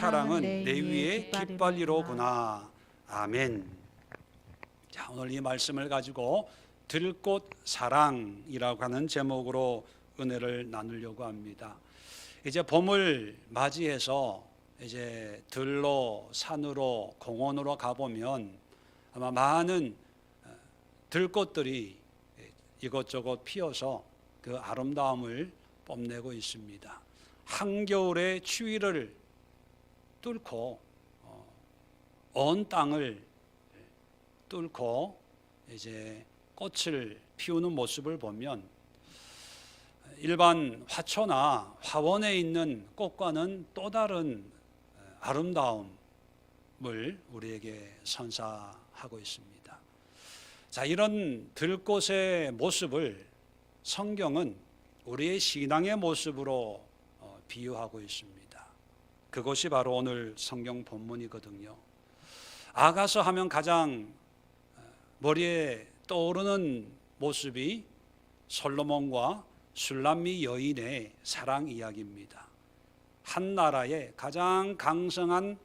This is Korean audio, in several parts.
사랑은 내 위에 깃발이로구나. 아멘. 자, 오늘 이 말씀을 가지고 들꽃 사랑이라고 하는 제목으로 은혜를 나누려고 합니다. 이제 봄을 맞이해서 이제 들로, 산으로, 공원으로 가보면 아마 많은 들꽃들이 이것저것 피어서 그 아름다움을 뽐내고 있습니다. 한겨울의 추위를 뚫고 온 땅을 뚫고 이제 꽃을 피우는 모습을 보면 일반 화초나 화원에 있는 꽃과는 또 다른 아름다움을 우리에게 선사하고 있습니다. 자, 이런 들꽃의 모습을 성경은 우리의 신앙의 모습으로 비유하고 있습니다. 그것이 바로 오늘 성경 본문이거든요. 아가서 하면 가장 머리에 떠오르는 모습이 솔로몬과 술람미 여인의 사랑 이야기입니다. 한 나라의 가장 강성한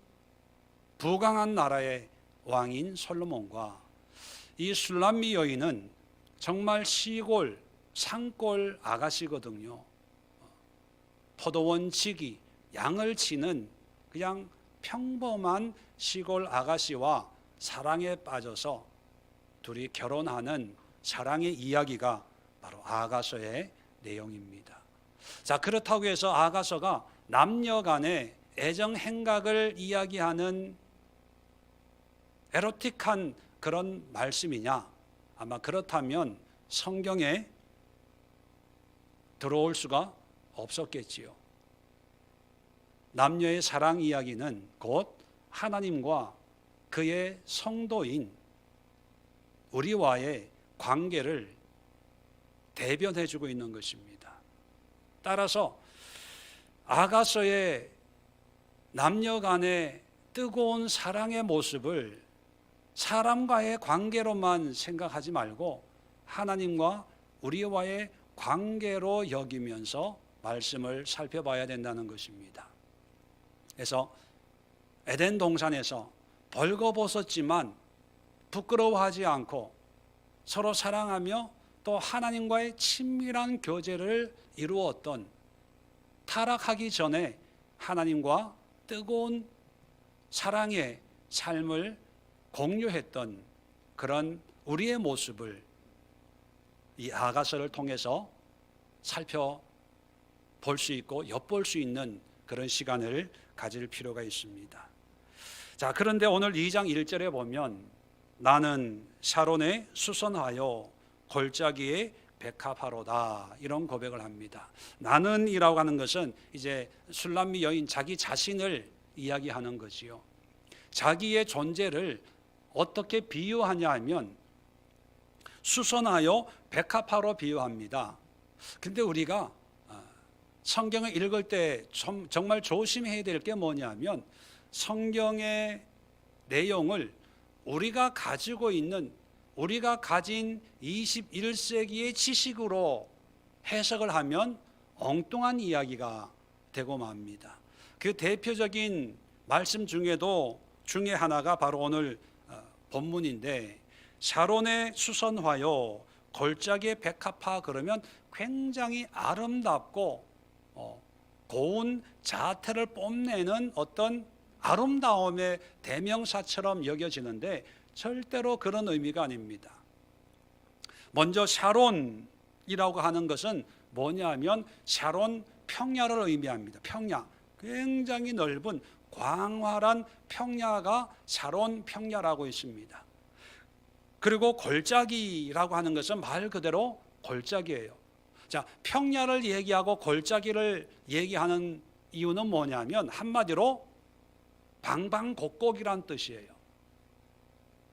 부강한 나라의 왕인 솔로몬과 이 술람미 여인은 정말 시골 산골 아가씨거든요. 포도원 지기, 양을 치는 그냥 평범한 시골 아가씨와 사랑에 빠져서 둘이 결혼하는 사랑의 이야기가 바로 아가서의 내용입니다. 자, 그렇다고 해서 아가서가 남녀 간의 애정 행각을 이야기하는 에로틱한 그런 말씀이냐? 아마 그렇다면 성경에 들어올 수가 없었겠지요. 남녀의 사랑 이야기는 곧 하나님과 그의 성도인 우리와의 관계를 대변해주고 있는 것입니다. 따라서 아가서의 남녀 간의 뜨거운 사랑의 모습을 사람과의 관계로만 생각하지 말고 하나님과 우리와의 관계로 여기면서 말씀을 살펴봐야 된다는 것입니다. 그래서 에덴 동산에서 벌거벗었지만 부끄러워하지 않고 서로 사랑하며 또 하나님과의 친밀한 교제를 이루었던, 타락하기 전에 하나님과 뜨거운 사랑의 삶을 공유했던 그런 우리의 모습을 이 아가서를 통해서 살펴볼 수 있고 엿볼 수 있는 그런 시간을 가질 필요가 있습니다. 자, 그런데 오늘 2장 1절에 보면 나는 샤론에 수선하여 골짜기에 백합화로다, 이런 고백을 합니다. 나는이라고 하는 것은 이제 술람미 여인 자기 자신을 이야기하는 거지요. 자기의 존재를 어떻게 비유하냐 하면 수선하여 백합화로 비유합니다. 근데 우리가 성경을 읽을 때 정말 조심해야 될 게 뭐냐면 성경의 내용을 우리가 가지고 있는, 우리가 가진 21세기의 지식으로 해석을 하면 엉뚱한 이야기가 되고 맙니다. 그 대표적인 말씀 중에 하나가 바로 오늘 본문인데, 샤론의 수선화요 골짜기의 백합화, 그러면 굉장히 아름답고 고운 자태를 뽐내는 어떤 아름다움의 대명사처럼 여겨지는데 절대로 그런 의미가 아닙니다. 먼저 샤론이라고 하는 것은 뭐냐면 샤론 평야를 의미합니다. 평야, 굉장히 넓은 광활한 평야가 샤론 평야라고 있습니다. 그리고 골짜기라고 하는 것은 말 그대로 골짜기예요. 자, 평야를 얘기하고 골짜기를 얘기하는 이유는 뭐냐면 한마디로 방방곡곡이란 뜻이에요.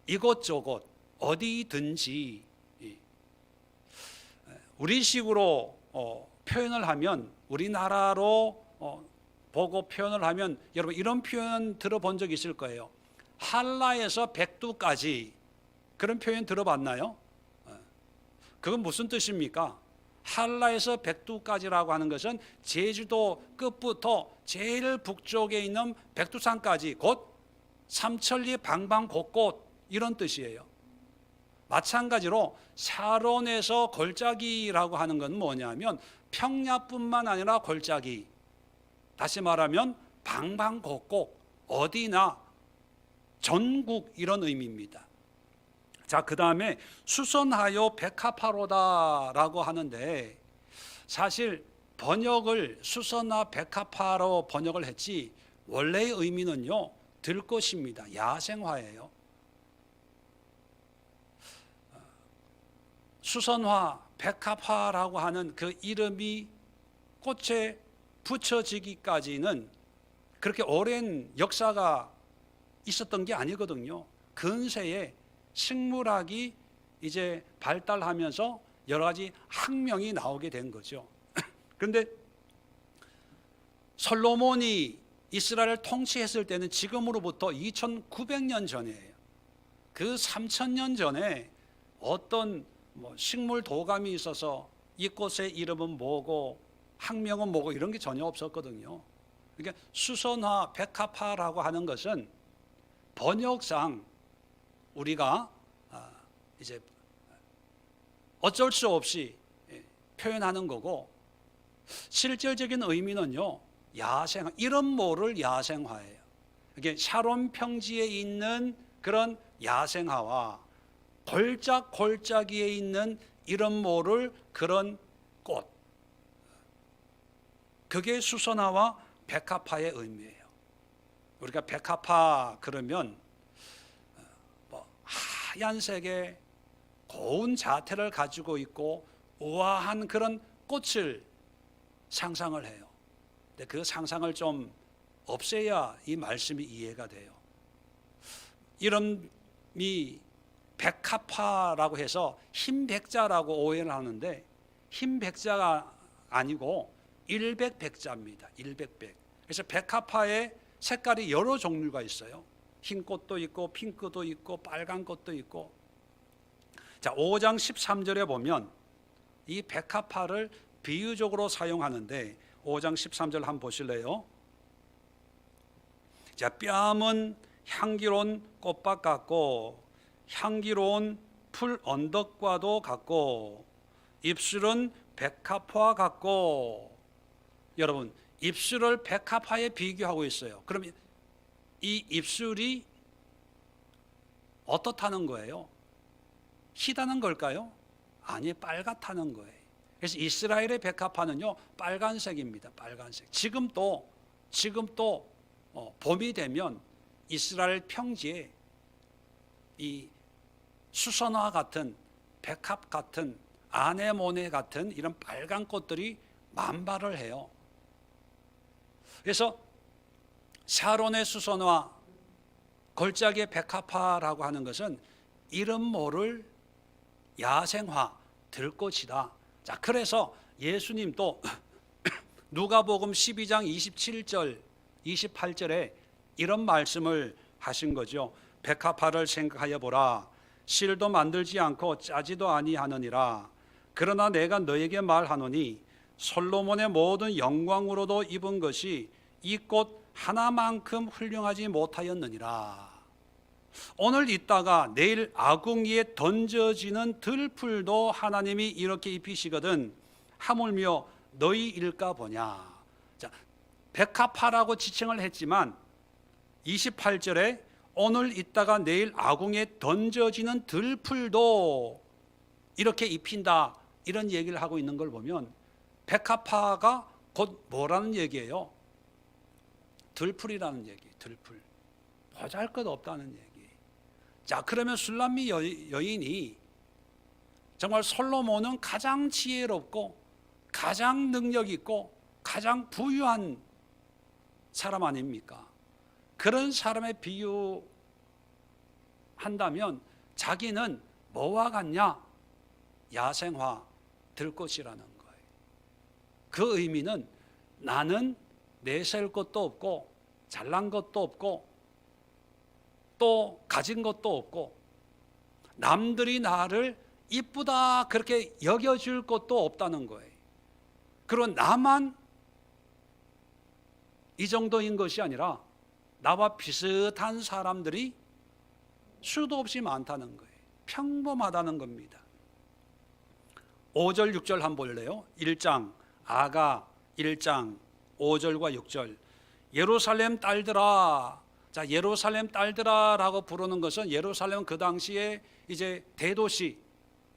이곳저곳 어디든지. 우리식으로 표현을 하면, 우리나라로 보고 표현을 하면 여러분 이런 표현 들어본 적 있을 거예요. 한라에서 백두까지, 그런 표현 들어봤나요? 그건 무슨 뜻입니까? 한라에서 백두까지라고 하는 것은 제주도 끝부터 제일 북쪽에 있는 백두산까지 곧 삼천리 방방곡곡 이런 뜻이에요. 마찬가지로 샤론에서 골짜기라고 하는 건 뭐냐면 평야뿐만 아니라 골짜기, 다시 말하면 방방곡곡 어디나 전국 이런 의미입니다. 자, 그 다음에 수선하여 백합화로다라고 하는데 사실 번역을 수선화 백합화로 번역을 했지 원래의 의미는요 들꽃입니다. 야생화예요. 수선화, 백합화라고 하는 그 이름이 꽃에 붙여지기까지는 그렇게 오랜 역사가 있었던 게 아니거든요. 근세에 식물학이 이제 발달하면서 여러 가지 학명이 나오게 된 거죠. 그런데 솔로몬이 이스라엘을 통치했을 때는 지금으로부터 2900년 전이에요. 그 3000년 전에 어떤 식물 도감이 있어서 이 꽃의 이름은 뭐고 학명은 뭐고 이런 게 전혀 없었거든요. 그러니까 수선화, 백합화라고 하는 것은 번역상 우리가 이제 어쩔 수 없이 표현하는 거고 실질적인 의미는요 야생화, 이런 모를 야생화예요. 이게 샤론 평지에 있는 그런 야생화와 골짜기에 있는 이런 모를 그런 꽃, 그게 수선화와 백합화의 의미예요. 우리가 백합화 그러면 하얀색의 고운 자태를 가지고 있고 우아한 그런 꽃을 상상을 해요. 근데 그 상상을 좀 없애야 이 말씀이 이해가 돼요. 이름이 백합화라고 해서 흰 백자라고 오해를 하는데 흰 백자가 아니고 일백백자입니다. 일백백. 그래서 백합화의 색깔이 여러 종류가 있어요. 흰 꽃도 있고 핑크도 있고 빨간 꽃도 있고. 자, 5장 13절에 보면 이 백합화를 비유적으로 사용하는데 5장 13절 한번 보실래요? 자, 뺨은 향기로운 꽃밭 같고 향기로운 풀 언덕과도 같고 입술은 백합화 같고. 여러분, 입술을 백합화에 비교하고 있어요. 그럼 이 입술이 어떻다는 거예요? 희다는 걸까요? 아니, 빨갛다는 거예요. 그래서 이스라엘의 백합화는요 빨간색입니다. 빨간색. 지금도 봄이 되면 이스라엘 평지에 이 수선화 같은 백합 같은 아네모네 같은 이런 빨간 꽃들이 만발을 해요. 그래서 샤론의 수선화, 골짜기의 백합화라고 하는 것은 이름 모를 야생화, 들꽃이다. 자, 그래서 예수님도 누가복음 12장 27절, 28절에 이런 말씀을 하신 거죠. 백합화를 생각하여 보라. 실도 만들지 않고 짜지도 아니하느니라. 그러나 내가 너에게 말하노니 솔로몬의 모든 영광으로도 입은 것이 이 꽃 하나만큼 훌륭하지 못하였느니라. 오늘 있다가 내일 아궁이에 던져지는 들풀도 하나님이 이렇게 입히시거든 하물며 너희 일까 보냐. 자, 백합화라고 지칭을 했지만 28절에 오늘 있다가 내일 아궁이에 던져지는 들풀도 이렇게 입힌다, 이런 얘기를 하고 있는 걸 보면 백합화가 곧 뭐라는 얘기예요? 들풀이라는 얘기. 들풀, 보잘것없다는 얘기. 자, 그러면 술람미 여인이 정말 솔로몬은 가장 지혜롭고 가장 능력 있고 가장 부유한 사람 아닙니까? 그런 사람에 비유한다면 자기는 뭐와 같냐? 야생화, 들꽃이라는 거예요. 그 의미는 나는 내세울 것도 없고 잘난 것도 없고 또 가진 것도 없고 남들이 나를 이쁘다 그렇게 여겨줄 것도 없다는 거예요. 그리고 나만 이 정도인 것이 아니라 나와 비슷한 사람들이 수도 없이 많다는 거예요. 평범하다는 겁니다. 5절 6절 한번 볼래요? 1장 아가 1장 5절과 6절. 예루살렘 딸들아. 자, 예루살렘 딸들아라고 부르는 것은 예루살렘은 그 당시에 이제 대도시,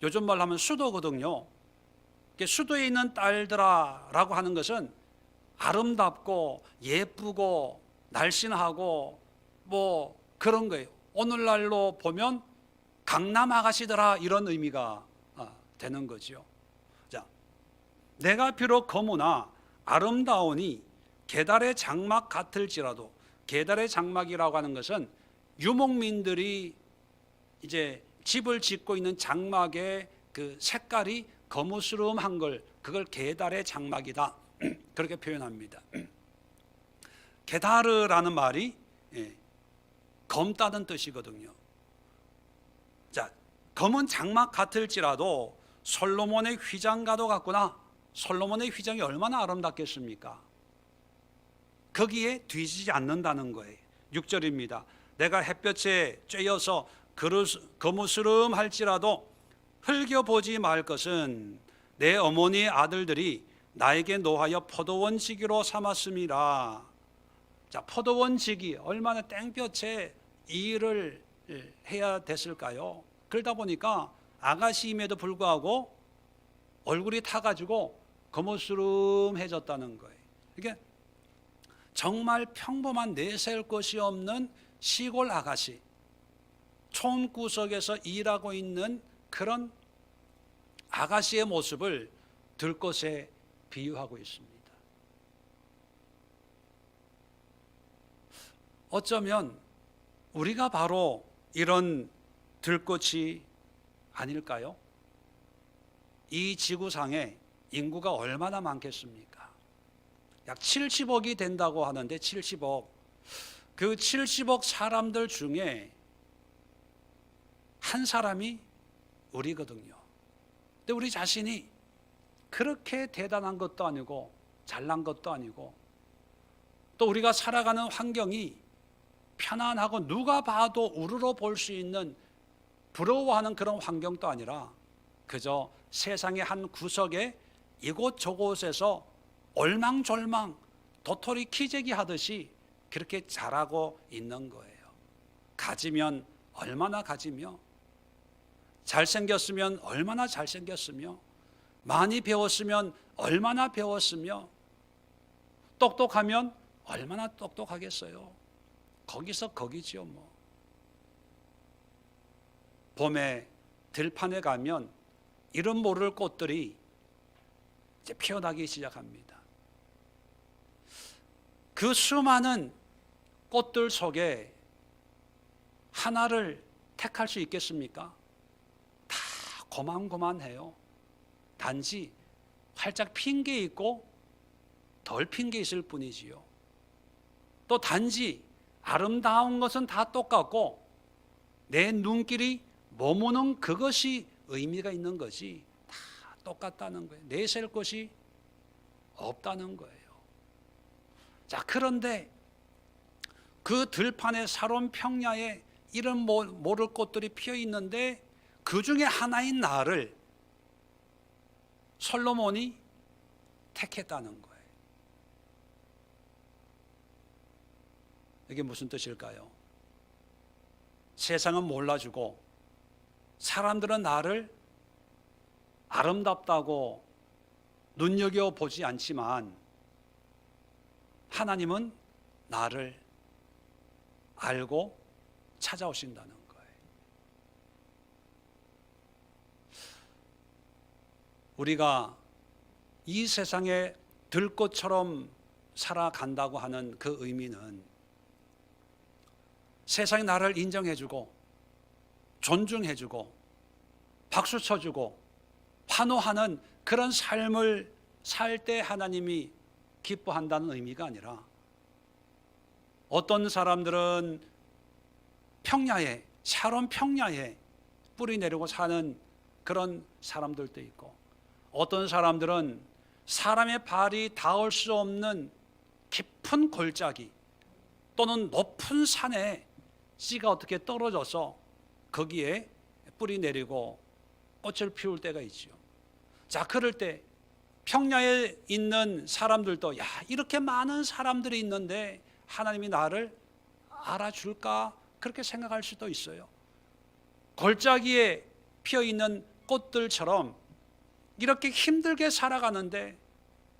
요즘 말로 하면 수도거든요. 수도에 있는 딸들아라고 하는 것은 아름답고 예쁘고 날씬하고 뭐 그런 거예요. 오늘날로 보면 강남 아가씨들아 이런 의미가 되는 거죠. 자, 내가 비록 거무나 아름다우니 게달의 장막 같을지라도, 게달의 장막이라고 하는 것은 유목민들이 이제 집을 짓고 있는 장막의 그 색깔이 거무스름한 걸, 그걸 게달의 장막이다 그렇게 표현합니다. 게다르라는 말이 검다는 뜻이거든요. 자, 검은 장막 같을지라도 솔로몬의 휘장과도 같구나. 솔로몬의 휘장이 얼마나 아름답겠습니까? 거기에 뒤지지 않는다는 거예요. 6절입니다. 내가 햇볕에 쬐어서 거무스름할지라도 흘겨보지 말 것은 내 어머니의 아들들이 나에게 노하여 포도원 지기로 삼았음이라. 자, 포도원 지기, 얼마나 땡볕에 이 일을 해야 됐을까요? 그러다 보니까 아가씨임에도 불구하고 얼굴이 타가지고 거무스름해졌다는 거예요. 이게 정말 평범한 내세울 것이 없는 시골 아가씨, 촌구석에서 일하고 있는 그런 아가씨의 모습을 들것에 비유하고 있습니다. 어쩌면 우리가 바로 이런 들꽃이 아닐까요? 이 지구상에 인구가 얼마나 많겠습니까? 약 70억이 된다고 하는데 70억. 그 70억 사람들 중에 한 사람이 우리거든요. 근데 우리 자신이 그렇게 대단한 것도 아니고 잘난 것도 아니고 또 우리가 살아가는 환경이 편안하고 누가 봐도 우러러 볼 수 있는 부러워하는 그런 환경도 아니라 그저 세상의 한 구석에 이곳저곳에서 얼망졸망 도토리 키재기 하듯이 그렇게 자라고 있는 거예요. 가지면 얼마나 가지며, 잘생겼으면 얼마나 잘생겼으며, 많이 배웠으면 얼마나 배웠으며, 똑똑하면 얼마나 똑똑하겠어요. 거기서 거기지요 뭐. 봄에 들판에 가면 이름 모를 꽃들이 이제 피어나기 시작합니다. 그 수많은 꽃들 속에 하나를 택할 수 있겠습니까? 다 고만고만해요. 단지 활짝 핀 게 있고 덜 핀 게 있을 뿐이지요. 또 단지 아름다운 것은 다 똑같고 내 눈길이 머무는 그것이 의미가 있는 거지 다 똑같다는 거예요. 내세울 것이 없다는 거예요. 자, 그런데 그 들판의 사론 평야에 이름 모를 꽃들이 피어 있는데 그 중에 하나인 나를 솔로몬이 택했다는 거예요. 이게 무슨 뜻일까요? 세상은 몰라주고 사람들은 나를 아름답다고 눈여겨보지 않지만 하나님은 나를 알고 찾아오신다는 거예요. 우리가 이 세상에 들꽃처럼 살아간다고 하는 그 의미는 세상이 나를 인정해주고 존중해주고 박수 쳐주고 환호하는 그런 삶을 살 때 하나님이 기뻐한다는 의미가 아니라 어떤 사람들은 평야에, 샤론 평야에 뿌리 내리고 사는 그런 사람들도 있고, 어떤 사람들은 사람의 발이 닿을 수 없는 깊은 골짜기 또는 높은 산에 씨가 어떻게 떨어져서 거기에 뿌리 내리고 꽃을 피울 때가 있지요. 자, 그럴 때 평야에 있는 사람들도, 야, 이렇게 많은 사람들이 있는데 하나님이 나를 알아줄까? 그렇게 생각할 수도 있어요. 골짜기에 피어있는 꽃들처럼 이렇게 힘들게 살아가는데,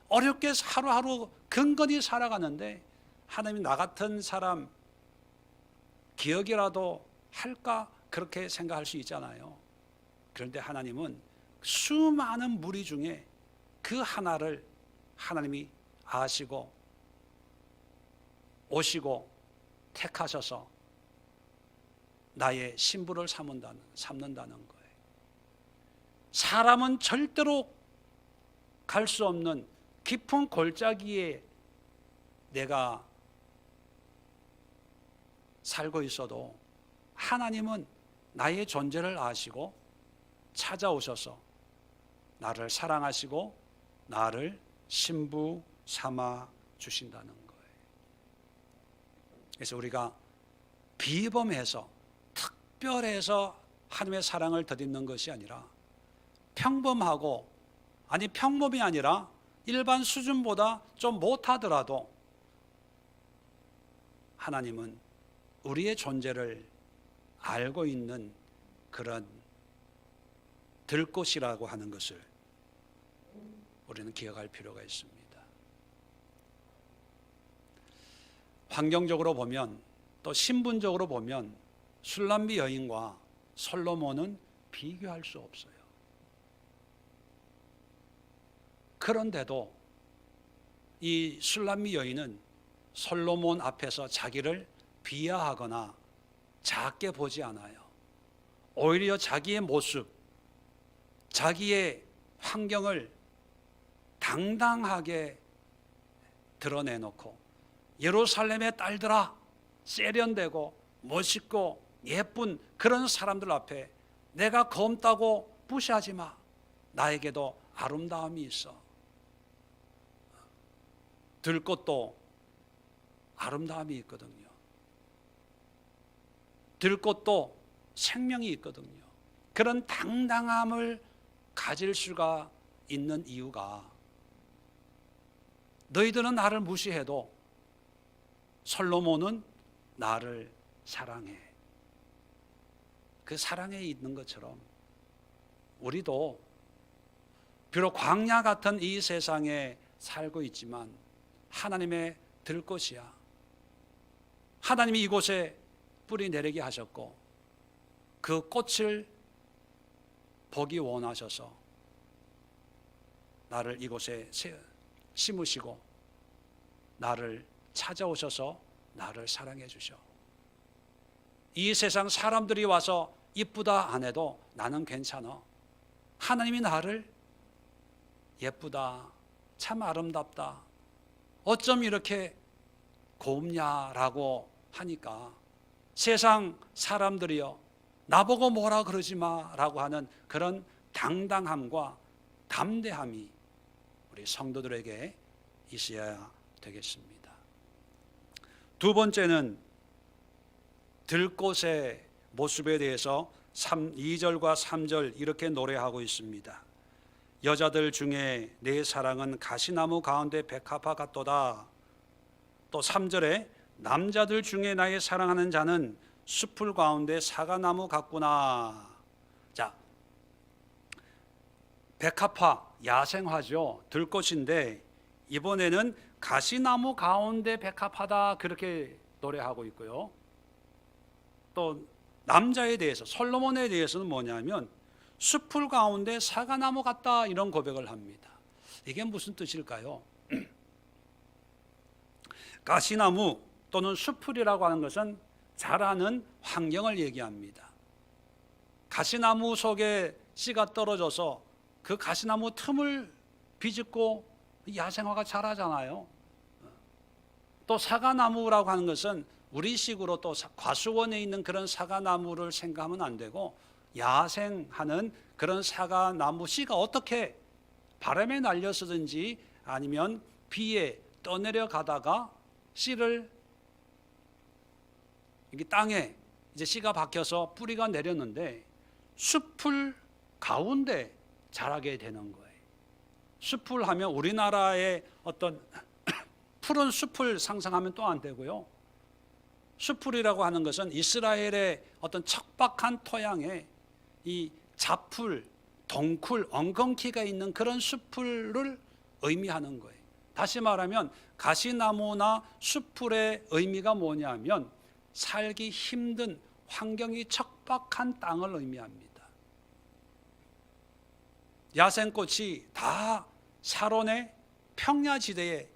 어렵게 하루하루 근근히 살아가는데 하나님이 나 같은 사람 기억이라도 할까? 그렇게 생각할 수 있잖아요. 그런데 하나님은 수많은 무리 중에 그 하나를 하나님이 아시고 오시고 택하셔서 나의 신부를 삼는다는 거예요. 사람은 절대로 갈 수 없는 깊은 골짜기에 내가 살고 있어도 하나님은 나의 존재를 아시고 찾아오셔서 나를 사랑하시고 나를 신부 삼아 주신다는 거예요. 그래서 우리가 비범해서 특별해서 하나님의 사랑을 덧입는 것이 아니라 평범하고, 아니 평범이 아니라 일반 수준보다 좀 못하더라도 하나님은 우리의 존재를 알고 있는 그런 들꽃이라고 하는 것을 우리는 기억할 필요가 있습니다. 환경적으로 보면, 또 신분적으로 보면 술람미 여인과 솔로몬은 비교할 수 없어요. 그런데도 이 술람미 여인은 솔로몬 앞에서 자기를 비하하거나 작게 보지 않아요. 오히려 자기의 모습, 자기의 환경을 당당하게 드러내놓고, 예루살렘의 딸들아, 세련되고 멋있고 예쁜 그런 사람들 앞에 내가 검다고 무시하지 마. 나에게도 아름다움이 있어. 들꽃도 아름다움이 있거든요. 들꽃도 생명이 있거든요. 그런 당당함을 가질 수가 있는 이유가, 너희들은 나를 무시해도 솔로몬은 나를 사랑해. 그 사랑에 있는 것처럼 우리도 비록 광야 같은 이 세상에 살고 있지만 하나님의 들꽃이야. 하나님이 이곳에 뿌리 내리게 하셨고 그 꽃을 보기 원하셔서 나를 이곳에 심으시고 나를 찾아오셔서 나를 사랑해 주셔. 이 세상 사람들이 와서 이쁘다 안 해도 나는 괜찮아. 하나님이 나를 예쁘다, 참 아름답다, 어쩜 이렇게 곱냐라고 하니까 세상 사람들이요, 나보고 뭐라 그러지 마라고 하는 그런 당당함과 담대함이 우리 성도들에게 있어야 되겠습니다. 두 번째는 들꽃의 모습에 대해서 2절과 3절 이렇게 노래하고 있습니다. 여자들 중에 내 사랑은 가시나무 가운데 백합화 같도다. 또 3절에 남자들 중에 나의 사랑하는 자는 숲풀 가운데 사과나무 같구나. 자, 백합화, 야생화죠. 들꽃인데 이번에는 가시나무 가운데 백합화다, 그렇게 노래하고 있고요. 또 남자에 대해서, 솔로몬에 대해서는 뭐냐면 숲풀 가운데 사과나무 같다, 이런 고백을 합니다. 이게 무슨 뜻일까요? 가시나무 또는 숲풀이라고 하는 것은 자라는 환경을 얘기합니다. 가시나무 속에 씨가 떨어져서 그 가시나무 틈을 비집고 야생화가 자라잖아요. 또 사과나무라고 하는 것은 우리식으로 또 과수원에 있는 그런 사과나무를 생각하면 안 되고 야생하는 그런 사과나무 씨가 어떻게 바람에 날려서든지 아니면 비에 떠내려 가다가 씨를 이게 땅에 이제 씨가 박혀서 뿌리가 내렸는데 숲을 가운데 자라게 되는 거예요. 숲을 하면 우리나라의 어떤 푸른 숲을 상상하면 또 안 되고요. 숲풀이라고 하는 것은 이스라엘의 어떤 척박한 토양에 이 잡풀, 덩쿨, 엉겅퀴가 있는 그런 숲풀을 의미하는 거예요. 다시 말하면 가시나무나 숲풀의 의미가 뭐냐면 살기 힘든 환경이 척박한 땅을 의미합니다. 야생꽃이 다 사론의 평야지대에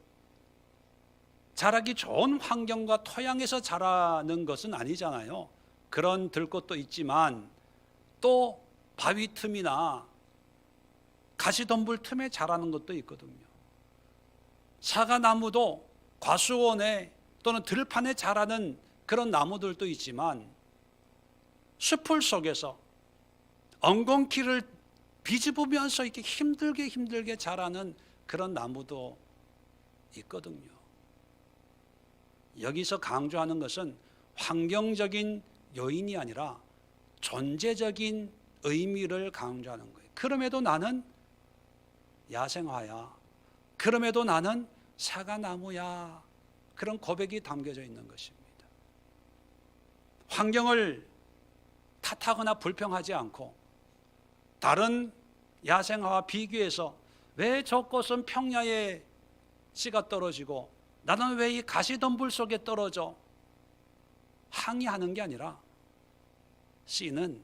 자라기 좋은 환경과 토양에서 자라는 것은 아니잖아요. 그런 들꽃도 있지만 또 바위 틈이나 가시덤불 틈에 자라는 것도 있거든요. 사과나무도 과수원에 또는 들판에 자라는 그런 나무들도 있지만 숲풀 속에서 엉겅퀴를 비집으면서 이렇게 힘들게 자라는 그런 나무도 있거든요. 여기서 강조하는 것은 환경적인 요인이 아니라 존재적인 의미를 강조하는 거예요. 그럼에도 나는 야생화야. 그럼에도 나는 사과나무야. 그런 고백이 담겨져 있는 것입니다. 환경을 탓하거나 불평하지 않고 다른 야생화와 비교해서 왜 저 꽃은 평야에 씨가 떨어지고 나는 왜 이 가시덤불 속에 떨어져? 항의하는 게 아니라 씨는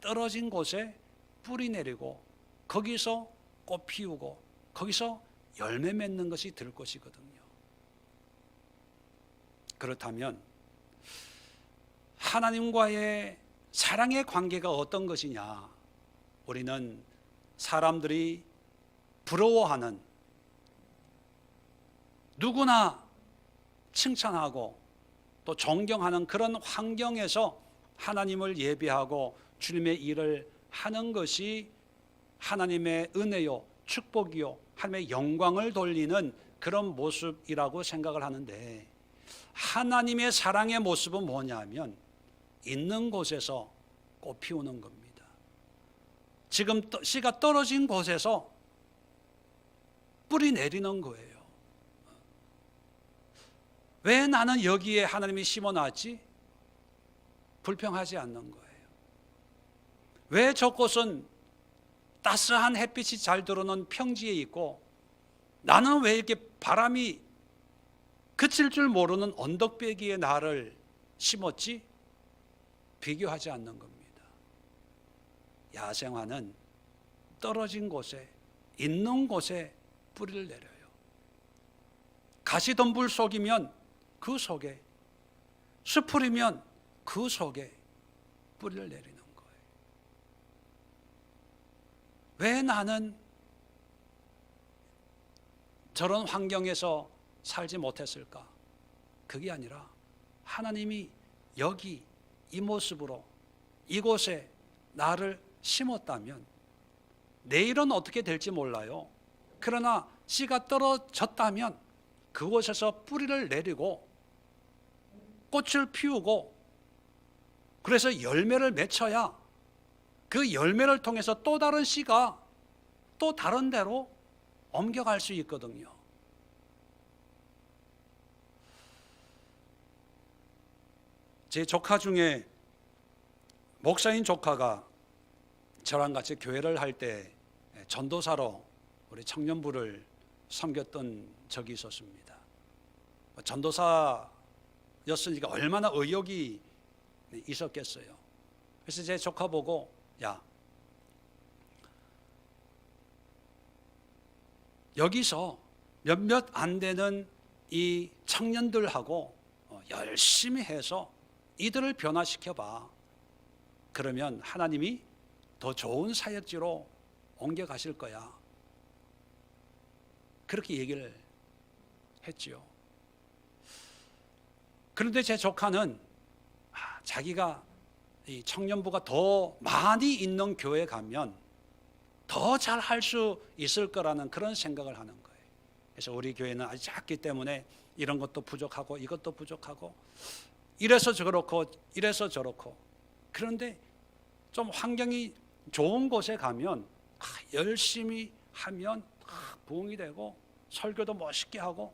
떨어진 곳에 뿌리 내리고 거기서 꽃 피우고 거기서 열매 맺는 것이 들꽃이거든요. 그렇다면 하나님과의 사랑의 관계가 어떤 것이냐? 우리는 사람들이 부러워하는, 누구나 칭찬하고 또 존경하는 그런 환경에서 하나님을 예배하고 주님의 일을 하는 것이 하나님의 은혜요, 축복이요, 하나님의 영광을 돌리는 그런 모습이라고 생각을 하는데, 하나님의 사랑의 모습은 뭐냐면 있는 곳에서 꽃 피우는 겁니다. 지금 씨가 떨어진 곳에서 뿌리 내리는 거예요. 왜 나는 여기에 하나님이 심어놨지? 불평하지 않는 거예요. 왜 저 꽃은 따스한 햇빛이 잘 들어오는 평지에 있고 나는 왜 이렇게 바람이 그칠 줄 모르는 언덕배기에 나를 심었지? 비교하지 않는 겁니다. 야생화는 떨어진 곳에, 있는 곳에 뿌리를 내려요. 가시덤불 속이면 그 속에, 숲풀이면 그 속에 뿌리를 내리는 거예요. 왜 나는 저런 환경에서 살지 못했을까? 그게 아니라 하나님이 여기 이 모습으로 이곳에 나를 심었다면 내일은 어떻게 될지 몰라요. 그러나 씨가 떨어졌다면 그곳에서 뿌리를 내리고 꽃을 피우고 그래서 열매를 맺혀야 그 열매를 통해서 또 다른 씨가 또 다른 데로 옮겨갈 수 있거든요. 제 조카 중에 목사인 조카가 저랑 같이 교회를 할 때 전도사로 우리 청년부를 섬겼던 적이 있었습니다. 전도사였으니까 얼마나 의욕이 있었겠어요. 그래서 제 조카 보고, 야, 여기서 몇몇 안 되는 이 청년들하고 열심히 해서 이들을 변화시켜봐. 그러면 하나님이 더 좋은 사역지로 옮겨가실 거야. 그렇게 얘기를 했지요. 그런데 제 조카는 자기가 이 청년부가 더 많이 있는 교회 가면 더 잘 할 수 있을 거라는 그런 생각을 하는 거예요. 그래서 우리 교회는 아직 작기 때문에 이런 것도 부족하고 이것도 부족하고 이래서 저렇고 이래서 저렇고, 그런데 좀 환경이 좋은 곳에 가면 열심히 하면 부흥이 되고 설교도 멋있게 하고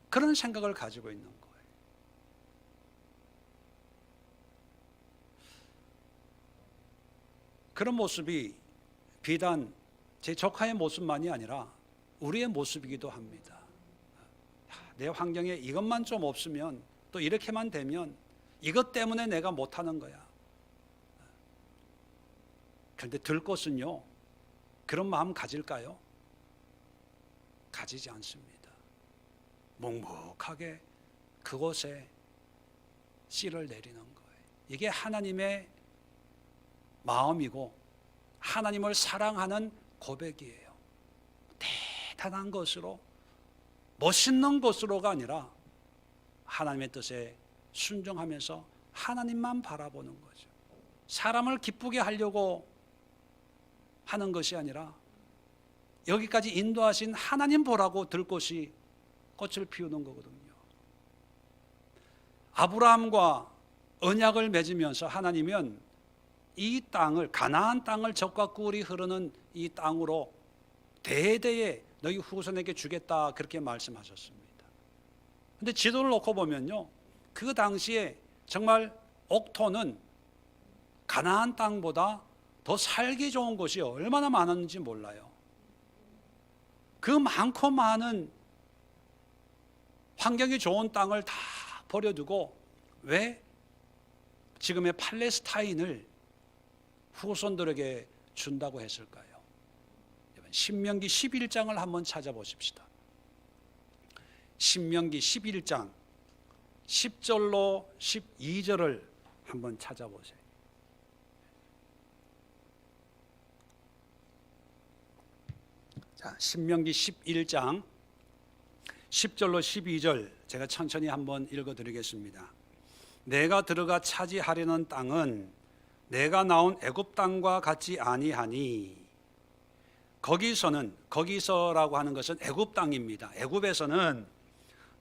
그런 생각을 가지고 있는 거예요. 그런 모습이 비단 제 조카의 모습만이 아니라 우리의 모습이기도 합니다. 내 환경에 이것만 좀 없으면, 또 이렇게만 되면 이것 때문에 내가 못하는 거야. 그런데 들꽃은요, 그런 마음 가질까요? 가지지 않습니다. 묵묵하게 그곳에 씨를 내리는 거예요. 이게 하나님의 마음이고 하나님을 사랑하는 고백이에요. 대단한 것으로, 멋있는 것으로가 아니라 하나님의 뜻에 순종하면서 하나님만 바라보는 거죠. 사람을 기쁘게 하려고 하는 것이 아니라 여기까지 인도하신 하나님 보라고 들꽃이 꽃을 피우는 거거든요. 아브라함과 언약을 맺으면서 하나님은 이 땅을, 가나안 땅을 젖과 꿀이 흐르는 이 땅으로 대대에 너희 후손에게 주겠다, 그렇게 말씀하셨습니다. 그런데 지도를 놓고 보면요, 그 당시에 정말 옥토는 가나안 땅보다 더 살기 좋은 곳이 얼마나 많았는지 몰라요. 그 많고 많은 환경이 좋은 땅을 다 버려두고 왜 지금의 팔레스타인을 후손들에게 준다고 했을까요? 신명기 11장을 한번 찾아보십시다. 신명기 11장 10절로 12절을 한번 찾아보세요. 자, 신명기 11장 10절로 12절 제가 천천히 한번 읽어드리겠습니다. 내가 들어가 차지하려는 땅은 내가 나온 애굽 땅과 같지 아니하니, 거기서라고 하는 것은 애굽 땅입니다. 애굽에서는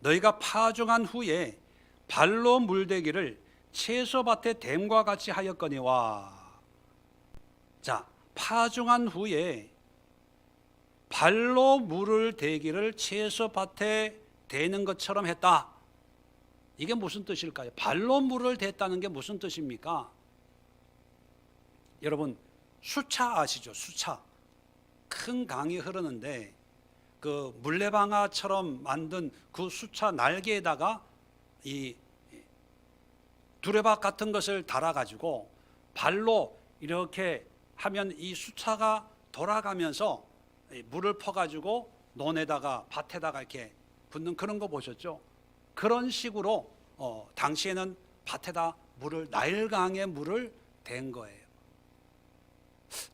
너희가 파종한 후에 발로 물대기를 채소밭의 댐과 같이 하였거니와. 자, 파종한 후에 발로 물을 대기를 채소밭에 대는 것처럼 했다. 이게 무슨 뜻일까요? 발로 물을 댔다는 게 무슨 뜻입니까? 여러분, 수차 아시죠? 수차. 큰 강이 흐르는데 그 물레방아처럼 만든 그 수차 날개에다가 이 두레박 같은 것을 달아가지고 발로 이렇게 하면 이 수차가 돌아가면서 물을 퍼가지고 논에다가 밭에다가 이렇게 붓는 그런 거 보셨죠? 그런 식으로 당시에는 밭에다 물을, 나일강에 물을 댄 거예요.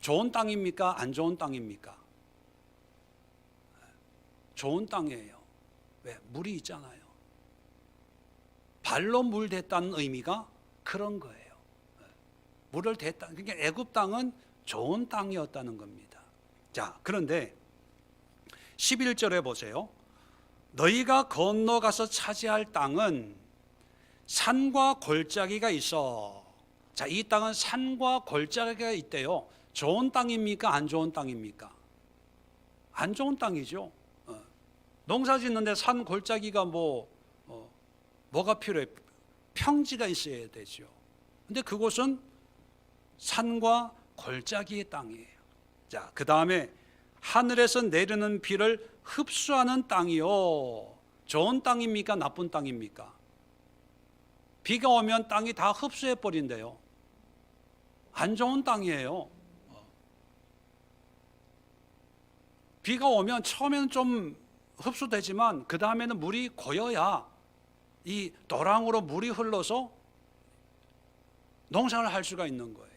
좋은 땅입니까? 안 좋은 땅입니까? 좋은 땅이에요. 왜? 물이 있잖아요. 발로 물 댔다는 의미가 그런 거예요. 물을 댔다. 그러니까 애굽 땅은 좋은 땅이었다는 겁니다. 자, 그런데 11절에 보세요. 너희가 건너가서 차지할 땅은 산과 골짜기가 있어. 자, 이 땅은 산과 골짜기가 있대요. 좋은 땅입니까? 안 좋은 땅입니까? 안 좋은 땅이죠. 농사 짓는데 산 골짜기가 뭐가 필요해? 평지가 있어야 되죠. 근데 그곳은 산과 골짜기의 땅이에요. 자, 그 다음에 하늘에서 내리는 비를 흡수하는 땅이요. 좋은 땅입니까? 나쁜 땅입니까? 비가 오면 땅이 다 흡수해 버린대요. 안 좋은 땅이에요. 비가 오면 처음에는 좀 흡수되지만 그 다음에는 물이 고여야 이 도랑으로 물이 흘러서 농사를 할 수가 있는 거예요.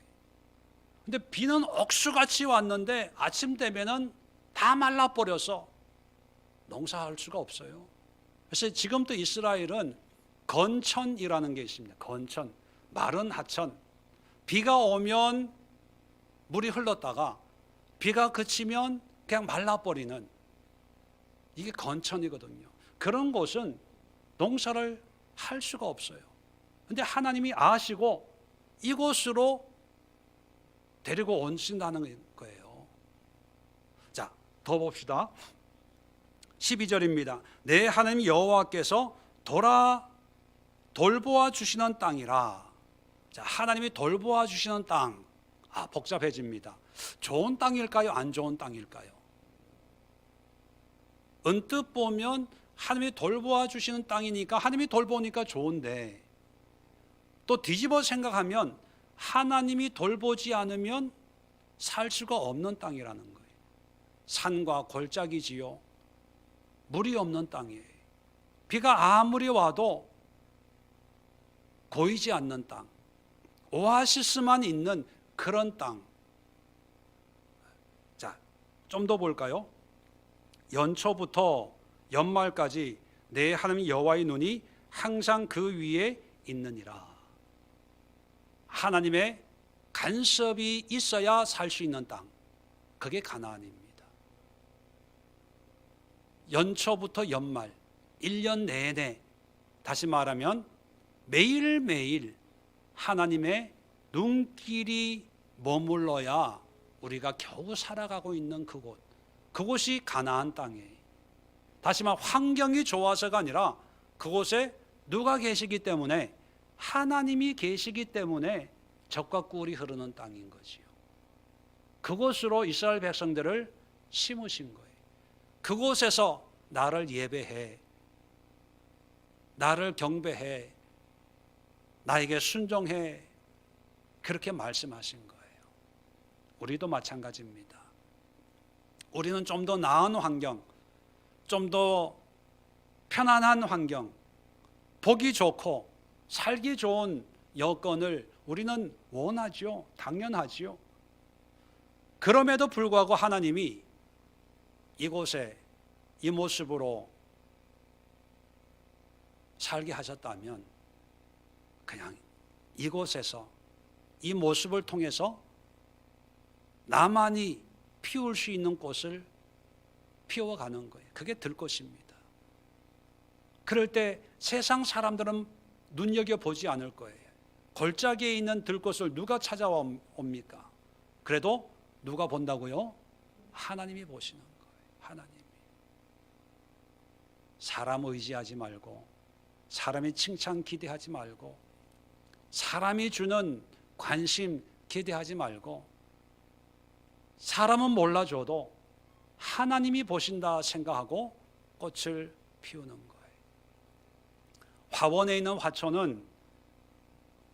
근데 비는 억수같이 왔는데 아침 되면은 다 말라버려서 농사할 수가 없어요. 그래서 지금도 이스라엘은 건천이라는 게 있습니다. 건천. 마른 하천, 비가 오면 물이 흘렀다가 비가 그치면 그냥 말라버리는, 이게 건천이거든요. 그런 곳은 농사를 할 수가 없어요. 근데 하나님이 아시고 이곳으로 데리고 오신다는 거예요. 자, 더 봅시다. 12절입니다. 내 하나님 여호와께서 돌보아 주시는 땅이라. 자, 하나님이 돌보아 주시는 땅. 복잡해집니다. 좋은 땅일까요? 안 좋은 땅일까요? 언뜻 보면 하나님이 돌보아 주시는 땅이니까, 하나님이 돌보니까 좋은데, 또 뒤집어 생각하면 하나님이 돌보지 않으면 살 수가 없는 땅이라는 거예요. 산과 골짜기지요, 물이 없는 땅이에요. 비가 아무리 와도 고이지 않는 땅, 오아시스만 있는 그런 땅. 자, 좀 더 볼까요? 연초부터 연말까지 내 하나님 여호와의 눈이 항상 그 위에 있느니라. 하나님의 간섭이 있어야 살 수 있는 땅, 그게 가나안입니다. 연초부터 연말, 1년 내내, 다시 말하면 매일매일 하나님의 눈길이 머물러야 우리가 겨우 살아가고 있는 그곳, 그곳이 가나안 땅이에요. 다시 말해 환경이 좋아서가 아니라 그곳에 누가 계시기 때문에, 하나님이 계시기 때문에 젖과 꿀이 흐르는 땅인 거지요. 그곳으로 이스라엘 백성들을 심으신 거예요. 그곳에서 나를 예배해, 나를 경배해, 나에게 순종해, 그렇게 말씀하신 거예요. 우리도 마찬가지입니다. 우리는 좀 더 나은 환경, 좀 더 편안한 환경, 보기 좋고 살기 좋은 여건을 우리는 원하죠. 당연하죠. 그럼에도 불구하고 하나님이 이곳에 이 모습으로 살게 하셨다면, 그냥 이곳에서 이 모습을 통해서 나만이 피울 수 있는 꽃을 피워가는 거예요. 그게 들꽃입니다. 그럴 때 세상 사람들은 눈여겨보지 않을 거예요. 골짜기에 있는 들꽃을 누가 찾아옵니까? 그래도 누가 본다고요? 하나님이 보시는 거예요. 하나님이. 사람 의지하지 말고, 사람의 칭찬 기대하지 말고, 사람이 주는 관심 기대하지 말고, 사람은 몰라줘도 하나님이 보신다 생각하고 꽃을 피우는 거예요. 화원에 있는 화초는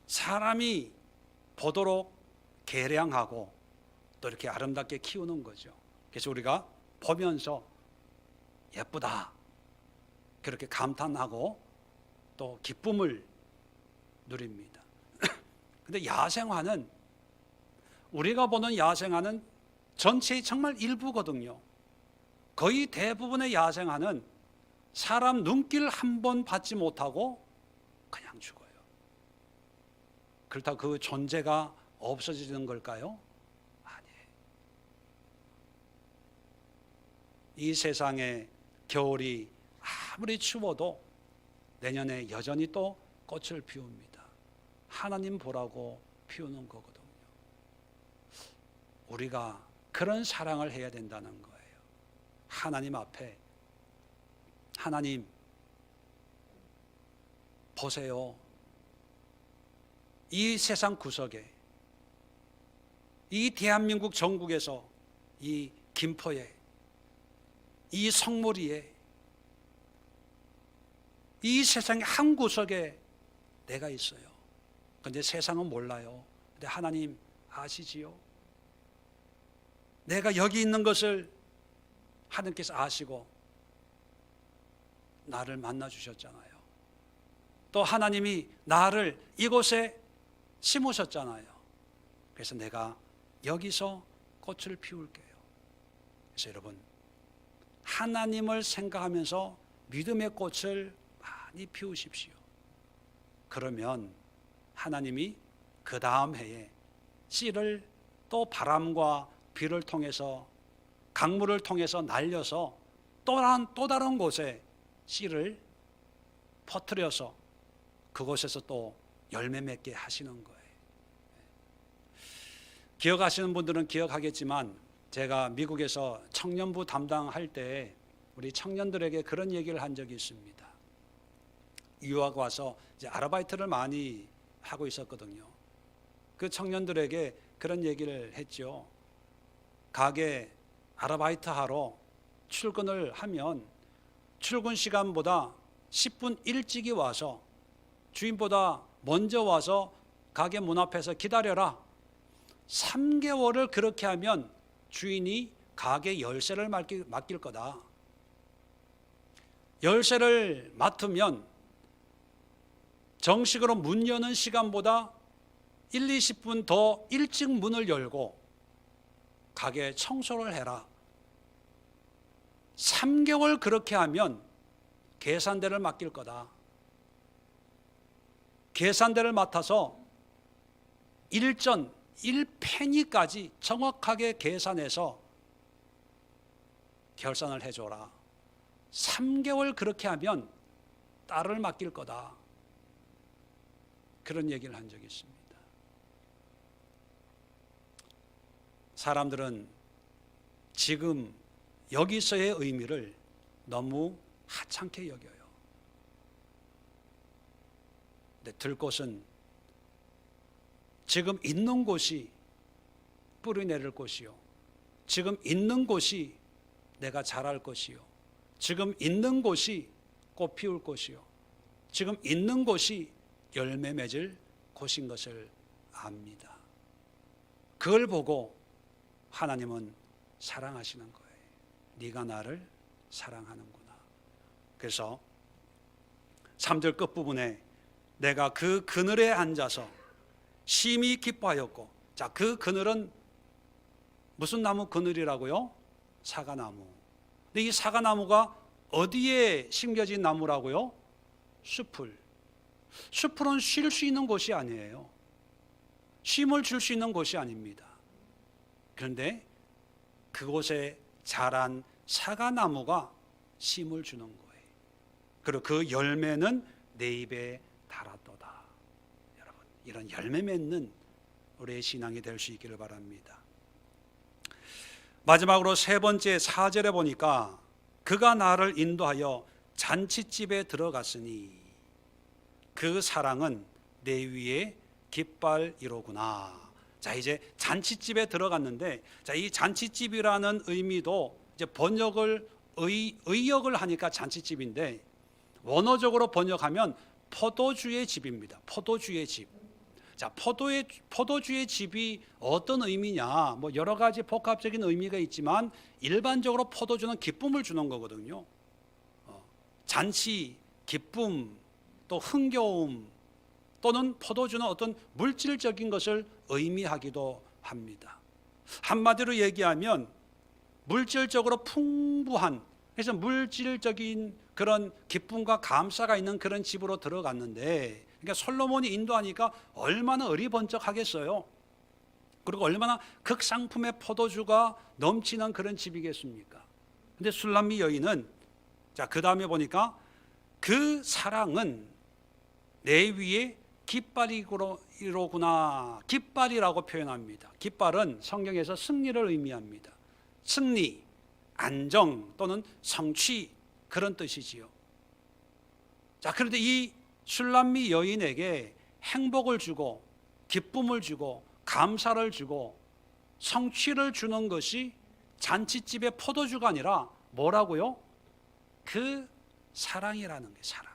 사람이 보도록 개량하고 또 이렇게 아름답게 키우는 거죠. 그래서 우리가 보면서 예쁘다 그렇게 감탄하고 또 기쁨을 누립니다. 근데 야생화는, 우리가 보는 야생화는 전체의 정말 일부거든요. 거의 대부분의 야생화는 사람 눈길 한 번 받지 못하고 그냥 죽어요. 그렇다고 그 존재가 없어지는 걸까요? 아니에요. 이 세상에 겨울이 아무리 추워도 내년에 여전히 또 꽃을 피웁니다. 하나님 보라고 피우는 거거든요. 우리가 그런 사랑을 해야 된다는 거예요. 하나님 앞에, 하나님 보세요. 이 세상 구석에, 이 대한민국 전국에서, 이 김포에, 이 성모리에, 이 세상의 한 구석에 내가 있어요. 그런데 세상은 몰라요. 근데 하나님 아시지요? 내가 여기 있는 것을 하나님께서 아시고 나를 만나 주셨잖아요. 또 하나님이 나를 이곳에 심으셨잖아요. 그래서 내가 여기서 꽃을 피울게요. 그래서 여러분, 하나님을 생각하면서 믿음의 꽃을 많이 피우십시오. 그러면 하나님이 그 다음 해에 씨를 또 바람과 비를 통해서 강물을 통해서 날려서 또 다른 곳에 씨를 퍼뜨려서 그곳에서 또 열매 맺게 하시는 거예요. 기억하시는 분들은 기억하겠지만 제가 미국에서 청년부 담당할 때 우리 청년들에게 그런 얘기를 한 적이 있습니다. 유학 와서 이제 아르바이트를 많이 하고 있었거든요. 그 청년들에게 그런 얘기를 했죠. 가게 아르바이트 하러 출근을 하면 출근 시간보다 10분 일찍이 와서 주인보다 먼저 와서 가게 문 앞에서 기다려라. 3개월을 그렇게 하면 주인이 가게 열쇠를 맡길 거다. 열쇠를 맡으면 정식으로 문 여는 시간보다 1, 20분 더 일찍 문을 열고 가게 청소를 해라. 3개월 그렇게 하면 계산대를 맡길 거다. 계산대를 맡아서 일전 1페니까지 정확하게 계산해서 결산을 해줘라. 3개월 그렇게 하면 딸을 맡길 거다. 그런 얘기를 한 적이 있습니다. 사람들은 지금 여기서의 의미를 너무 하찮게 여겨요. 근데 들꽃은 지금 있는 곳이 뿌리 내릴 곳이요, 지금 있는 곳이 내가 자랄 것이요, 지금 있는 곳이 꽃 피울 곳이요, 지금 있는 곳이 열매 맺을 곳인 것을 압니다. 그걸 보고 하나님은 사랑하시는 거예요. 네가 나를 사랑하는구나. 그래서 3절 끝부분에 내가 그 그늘에 앉아서 심히 기뻐하였고, 자, 그 그늘은 무슨 나무 그늘이라고요? 사과나무. 근데 이 사과나무가 어디에 심겨진 나무라고요? 숲을. 숲은 쉴 수 있는 곳이 아니에요. 쉼을 줄 수 있는 곳이 아닙니다. 그런데 그곳에 자란 사과나무가 쉼을 주는 거예요. 그리고 그 열매는 내 입에 달았도다. 여러분, 이런 열매 맺는 우리의 신앙이 될 수 있기를 바랍니다. 마지막으로 세 번째 4절에 보니까 그가 나를 인도하여 잔치집에 들어갔으니 그 사랑은 내 위에 깃발이로구나. 자, 이제 잔치집에 들어갔는데, 자, 이 잔치집이라는 의미도 이제 번역을 의역을 하니까 잔치집인데, 원어적으로 번역하면 포도주의 집입니다. 포도주의 집. 자, 포도주의 집이 어떤 의미냐? 뭐 여러 가지 복합적인 의미가 있지만 일반적으로 포도주는 기쁨을 주는 거거든요. 잔치, 기쁨, 또 흥겨움, 또는 포도주는 어떤 물질적인 것을 의미하기도 합니다. 한마디로 얘기하면 물질적으로 풍부한, 그래서 물질적인 그런 기쁨과 감사가 있는 그런 집으로 들어갔는데, 그러니까 솔로몬이 인도하니까 얼마나 어리번쩍하겠어요. 그리고 얼마나 극상품의 포도주가 넘치는 그런 집이겠습니까? 근데 술람미 여인은, 자, 그 다음에 보니까 그 사랑은 내 위에 깃발이로구나. 깃발이라고 표현합니다. 깃발은 성경에서 승리를 의미합니다. 승리, 안정 또는 성취, 그런 뜻이지요. 자, 그런데 이 술람미 여인에게 행복을 주고 기쁨을 주고 감사를 주고 성취를 주는 것이 잔치집의 포도주가 아니라 뭐라고요? 그 사랑이라는 게, 사랑.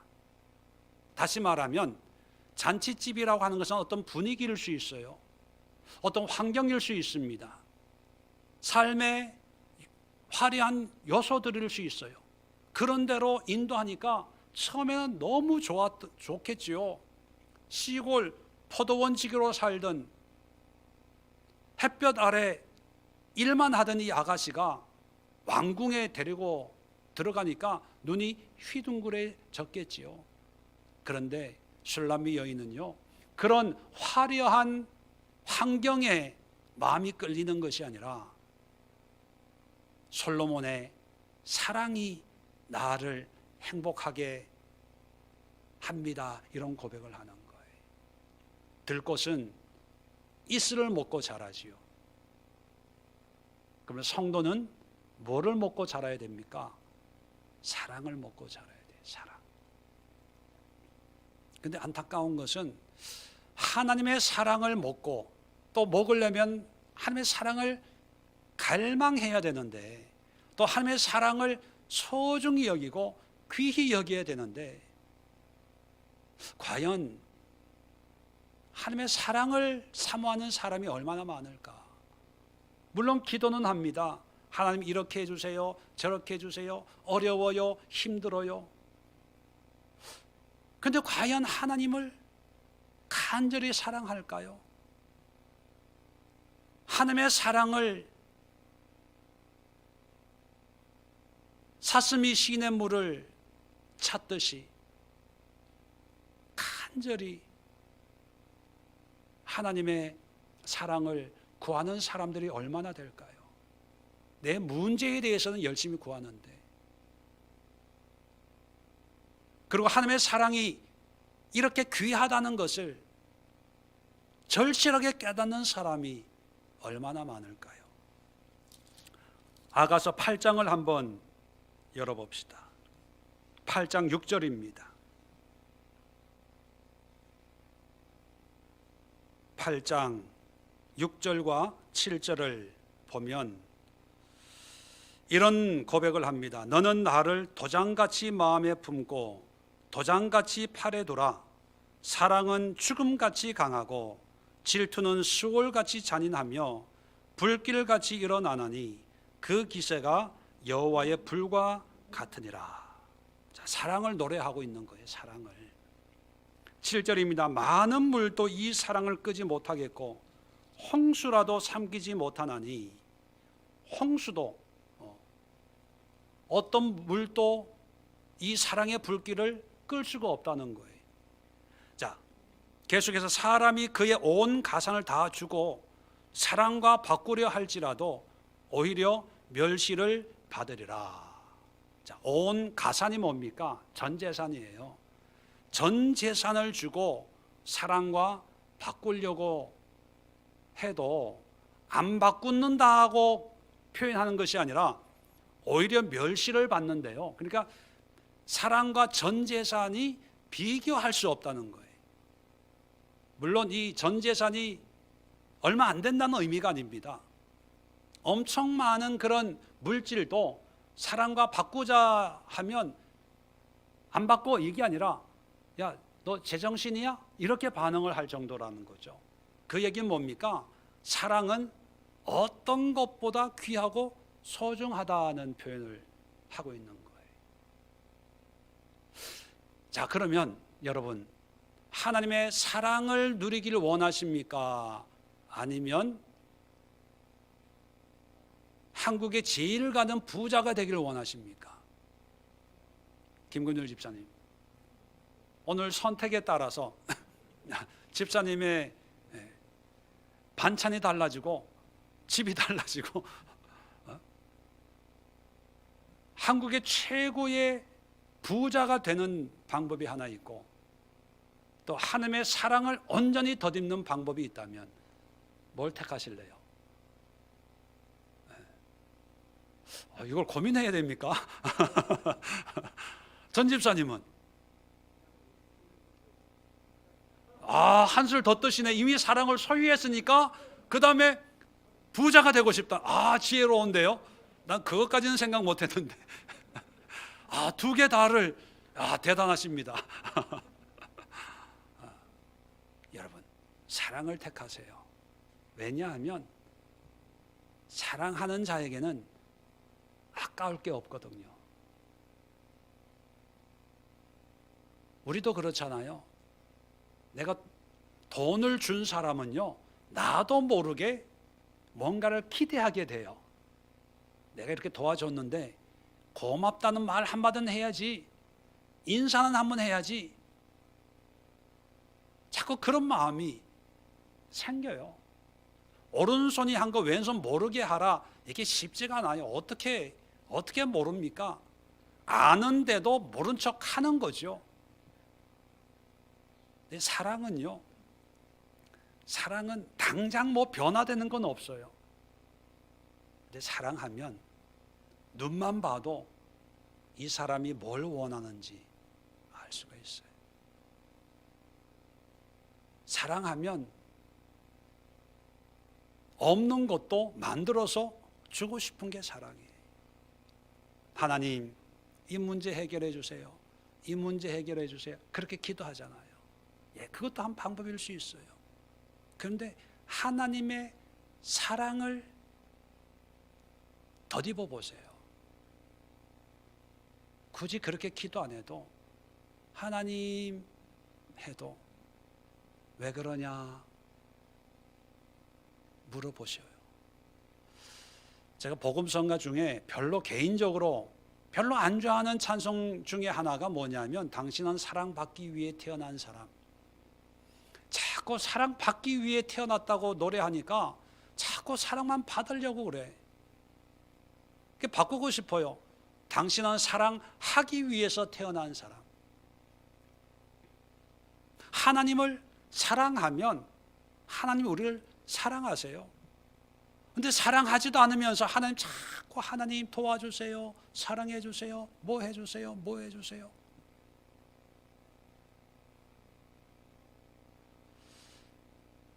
다시 말하면 잔치집이라고 하는 것은 어떤 분위기일 수 있어요. 어떤 환경일 수 있습니다. 삶의 화려한 요소들일 수 있어요. 그런 대로 인도하니까 처음에는 너무 좋겠지요. 시골 포도원지기로 살던, 햇볕 아래 일만 하던 이 아가씨가 왕궁에 데리고 들어가니까 눈이 휘둥그레졌겠지요. 그런데 술람미 여인은요, 그런 화려한 환경에 마음이 끌리는 것이 아니라 솔로몬의 사랑이 나를 행복하게 합니다. 이런 고백을 하는 거예요. 들꽃은 이슬을 먹고 자라지요. 그러면 성도는 뭐를 먹고 자라야 됩니까? 사랑을 먹고 자라야 돼요. 사랑. 근데 안타까운 것은 하나님의 사랑을 먹고 또 먹으려면 하나님의 사랑을 갈망해야 되는데, 또 하나님의 사랑을 소중히 여기고 귀히 여겨야 되는데, 과연 하나님의 사랑을 사모하는 사람이 얼마나 많을까? 물론 기도는 합니다. 하나님 이렇게 해주세요, 저렇게 해주세요, 어려워요, 힘들어요. 근데 과연 하나님을 간절히 사랑할까요? 하나님의 사랑을 사슴이 시냇물을 찾듯이 간절히 하나님의 사랑을 구하는 사람들이 얼마나 될까요? 내 문제에 대해서는 열심히 구하는데, 그리고 하나님의 사랑이 이렇게 귀하다는 것을 절실하게 깨닫는 사람이 얼마나 많을까요? 아가서 8장을 한번 열어봅시다. 8장 6절입니다. 8장 6절과 7절을 보면 이런 고백을 합니다. 너는 나를 도장같이 마음에 품고 도장같이 팔에 두라. 사랑은 죽음같이 강하고 질투는 수월같이 잔인하며 불길같이 일어나나니 그 기세가 여호와의 불과 같으니라. 자, 사랑을 노래하고 있는 거예요. 사랑을. 7절입니다. 많은 물도 이 사랑을 끄지 못하겠고 홍수라도 삼키지 못하나니, 홍수도 어떤 물도 이 사랑의 불길을 끌 수가 없다는 거예요. 자, 계속해서 사람이 그의 온 가산을 다 주고 사랑과 바꾸려 할지라도 오히려 멸시를 받으리라. 자, 온 가산이 뭡니까? 전 재산이에요. 전 재산을 주고 사랑과 바꾸려고 해도 안 바꾼다고 표현하는 것이 아니라 오히려 멸시를 받는데요. 그러니까 사랑과 전 재산이 비교할 수 없다는 거예요. 물론 이 전 재산이 얼마 안 된다는 의미가 아닙니다. 엄청 많은 그런 물질도 사랑과 바꾸자 하면 안 바꿔, 이게 아니라 야, 너 제정신이야? 이렇게 반응을 할 정도라는 거죠. 그 얘기는 뭡니까? 사랑은 어떤 것보다 귀하고 소중하다는 표현을 하고 있는 거예요. 자, 그러면 여러분, 하나님의 사랑을 누리기를 원하십니까? 아니면 한국의 제일 가는 부자가 되기를 원하십니까? 김근율 집사님, 오늘 선택에 따라서 집사님의 반찬이 달라지고 집이 달라지고 한국의 최고의 부자가 되는 방법이 하나 있고, 또 하나님의 사랑을 온전히 덧입는 방법이 있다면 뭘 택하실래요? 이걸 고민해야 됩니까? 전 집사님은 한술 더 뜨시네. 이미 사랑을 소유했으니까 그 다음에 부자가 되고 싶다. 지혜로운데요. 난 그것까지는 생각 못했는데. 두 개 다를. 대단하십니다. 여러분, 사랑을 택하세요. 왜냐하면 사랑하는 자에게는 아까울 게 없거든요. 우리도 그렇잖아요. 내가 돈을 준 사람은요, 나도 모르게 뭔가를 기대하게 돼요. 내가 이렇게 도와줬는데 고맙다는 말 한마디는 해야지, 인사는 한번 해야지. 자꾸 자꾸 그런 마음이 생겨요. 오른손이 한 거 왼손 모르게 하라. 이게 쉽지가 않아요. 어떻게 모릅니까? 아는데도 모른 척 하는 거죠. 근데 사랑은 당장 뭐 변화되는 건 없어요. 근데 사랑하면 눈만 봐도 이 사람이 뭘 원하는지 알 수가 있어요. 사랑하면 없는 것도 만들어서 주고 싶은 게 사랑이에요. 하나님, 이 문제 해결해 주세요. 이 문제 해결해 주세요. 그렇게 기도하잖아요. 그것도 한 방법일 수 있어요. 그런데 하나님의 사랑을 덧입어 보세요. 굳이 그렇게 기도 안 해도 하나님 해도 왜 그러냐 물어보셔요. 제가 복음성가 중에 개인적으로 별로 안 좋아하는 찬송 중에 하나가 뭐냐면 당신은 사랑받기 위해 태어난 사람. 자꾸 사랑받기 위해 태어났다고 노래하니까 자꾸 사랑만 받으려고 그래. 바꾸고 싶어요. 당신은 사랑하기 위해서 태어난 사람. 하나님을 사랑하면 하나님이 우리를 사랑하세요. 근데 사랑하지도 않으면서 하나님 자꾸 하나님 도와주세요. 사랑해 주세요. 뭐 해주세요. 뭐 해주세요.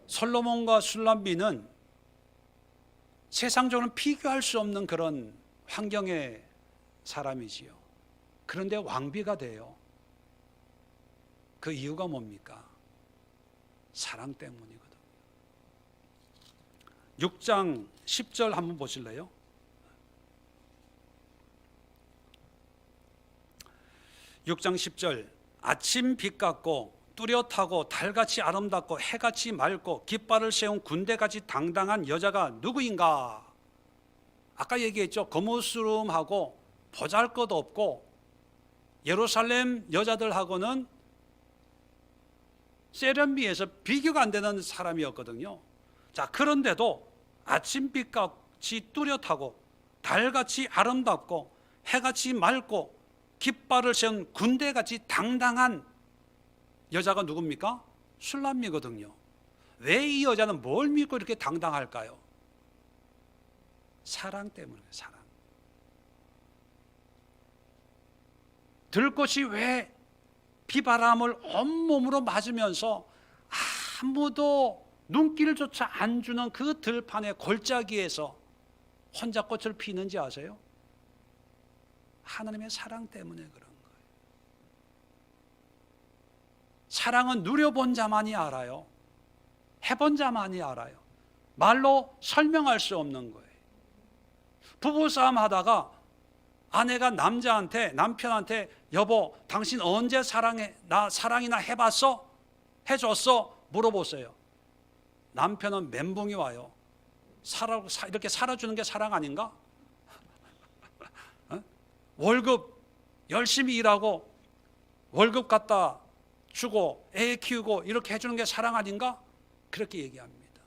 솔로몬과 술람비는 세상적으로는 비교할 수 없는 그런 환경의 사람이지요. 그런데 왕비가 돼요. 그 이유가 뭡니까? 사랑 때문이거든요. 6장 10절 한번 보실래요? 6장 10절 아침 빛 같고 뚜렷하고 달같이 아름답고 해같이 맑고 깃발을 세운 군대같이 당당한 여자가 누구인가? 아까 얘기했죠. 거무스름하고 보잘것없고 예루살렘 여자들하고는 세련미에서 비교가 안 되는 사람이었거든요. 자, 그런데도 아침빛같이 뚜렷하고 달같이 아름답고 해같이 맑고 깃발을 세운 군대같이 당당한 여자가 누굽니까? 술람미거든요. 왜 이 여자는 뭘 믿고 이렇게 당당할까요? 사랑 때문에. 사랑. 들꽃이 왜 비바람을 온몸으로 맞으면서 아무도 눈길조차 안 주는 그 들판의 골짜기에서 혼자 꽃을 피는지 아세요? 하나님의 사랑 때문에 그런 거예요. 사랑은 누려본 자만이 알아요. 해본 자만이 알아요. 말로 설명할 수 없는 거예요. 부부싸움 하다가 아내가 남편한테 여보 당신 언제 사랑이나 해봤어? 해줬어? 물어보세요. 남편은 멘붕이 와요. 이렇게 살아주는 게 사랑 아닌가? 월급 열심히 일하고 월급 갖다 주고 애 키우고 이렇게 해주는 게 사랑 아닌가? 그렇게 얘기합니다.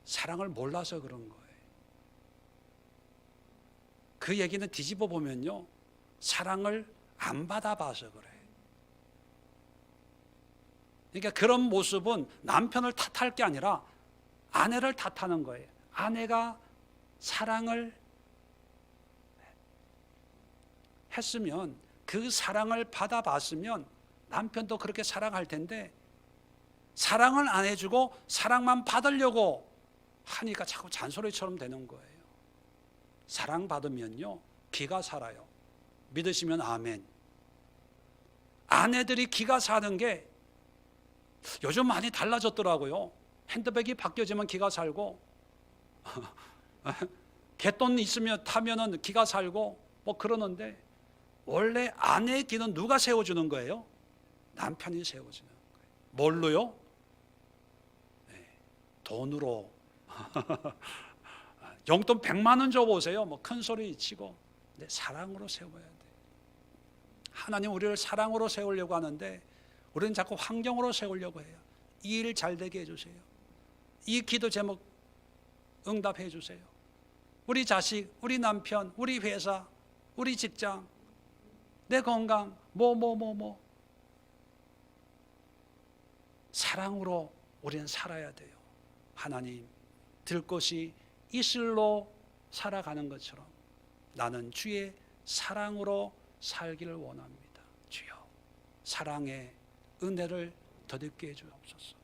사랑을 몰라서 그런 거예요. 그 얘기는 뒤집어 보면요, 사랑을 안 받아봐서 그래요. 그러니까 그런 모습은 남편을 탓할 게 아니라 아내를 탓하는 거예요. 아내가 사랑을 했으면, 그 사랑을 받아봤으면 남편도 그렇게 사랑할 텐데 사랑을 안 해주고 사랑만 받으려고 하니까 자꾸 잔소리처럼 되는 거예요. 사랑받으면요 기가 살아요. 믿으시면 아멘. 아내들이 기가 사는 게 요즘 많이 달라졌더라고요. 핸드백이 바뀌어지면 기가 살고 갯돈 있으면 타면은 기가 살고 뭐 그러는데, 원래 아내의 기는 누가 세워주는 거예요? 남편이 세워주는 거예요. 뭘로요? 네, 돈으로. 용돈 100만 원 줘보세요. 뭐 큰 소리 치고. 근데 사랑으로 세워야 돼. 하나님 우리를 사랑으로 세우려고 하는데 우리는 자꾸 환경으로 세우려고 해요. 이 일 잘 되게 해주세요. 이 기도 제목 응답해 주세요. 우리 자식, 우리 남편, 우리 회사, 우리 직장, 내 건강, 뭐. 사랑으로 우리는 살아야 돼요. 하나님, 들 곳이 이슬로 살아가는 것처럼 나는 주의 사랑으로 살기를 원합니다. 주여, 사랑의 은혜를 덧입게 해주옵소서.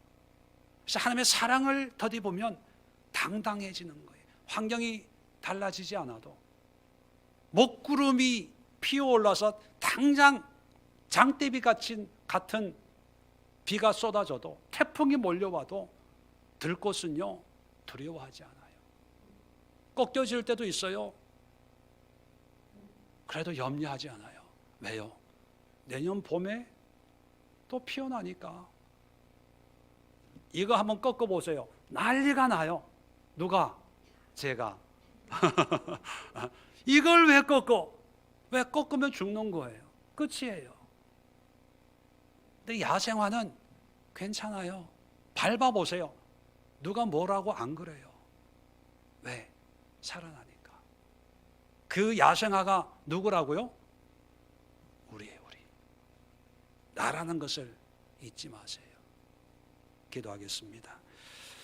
그래서 하나님의 사랑을 덧입으면 당당해지는 거예요. 환경이 달라지지 않아도 먹구름이 피어올라서 당장 장대비 같은 비가 쏟아져도 태풍이 몰려와도 들꽃은요 두려워하지 않아요. 꺾여질 때도 있어요. 그래도 염려하지 않아요. 왜요? 내년 봄에 또 피어나니까. 이거 한번 꺾어보세요. 난리가 나요. 누가? 제가. 이걸 왜 꺾어? 왜 꺾으면 죽는 거예요. 끝이에요. 근데 야생화는 괜찮아요. 밟아보세요. 누가 뭐라고 안 그래요. 왜? 살아나니까. 그 야생화가 누구라고요? 우리예요, 우리. 나라는 것을 잊지 마세요. 기도하겠습니다.